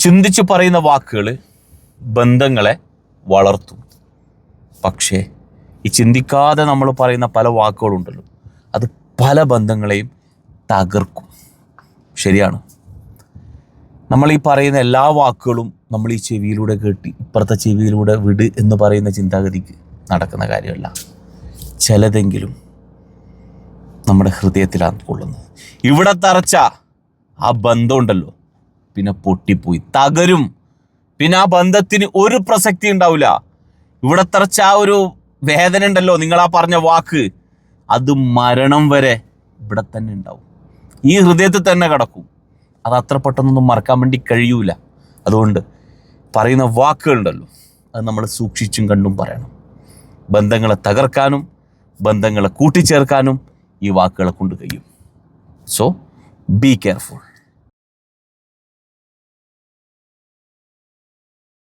ചിന്തിച്ച് പറയുന്ന വാക്കുകൾ ബന്ധങ്ങളെ വളർത്തും. പക്ഷേ ഈ ചിന്തിക്കാതെ നമ്മൾ പറയുന്ന പല വാക്കുകളുണ്ടല്ലോ, അത് പല ബന്ധങ്ങളെയും തകർക്കും. ശരിയാണ്. നമ്മൾ ഈ പറയുന്ന എല്ലാ വാക്കുകളും നമ്മൾ ഈ ചെവിയിലൂടെ കേട്ട് ഇപ്പുറത്തെ ചെവിയിലൂടെ വിട് എന്ന് പറയുന്ന ചിന്താഗതിക്ക് നടക്കുന്ന കാര്യമല്ല. ചിലതെങ്കിലും നമ്മുടെ ഹൃദയത്തിലാണ് കൊള്ളുന്നത്. ഇവിടെ തറച്ച ആ ബന്ധമുണ്ടല്ലോ, പിന്നെ പൊട്ടിപ്പോയി തകരും. പിന്നെ ആ ബന്ധത്തിന് ഒരു പ്രസക്തി ഉണ്ടാവില്ല. ഇവിടെ തറച്ച ആ ഒരു വേദന ഉണ്ടല്ലോ, നിങ്ങളാ പറഞ്ഞ വാക്ക്, അത് മരണം വരെ ഇവിടെ തന്നെ ഉണ്ടാവും, ഈ ഹൃദയത്തിൽ തന്നെ കിടക്കും. അത് അത്ര പെട്ടെന്നൊന്നും മറക്കാൻ വേണ്ടി കഴിയൂല. അതുകൊണ്ട് പറയുന്ന വാക്കുകളുണ്ടല്ലോ, അത് നമ്മൾ സൂക്ഷിച്ചും കണ്ടും പറയണം. ബന്ധങ്ങളെ തകർക്കാനും ബന്ധങ്ങളെ കൂട്ടിച്ചേർക്കാനും ഈ വാക്കുകളെ കൊണ്ട് കഴിയും. So be careful.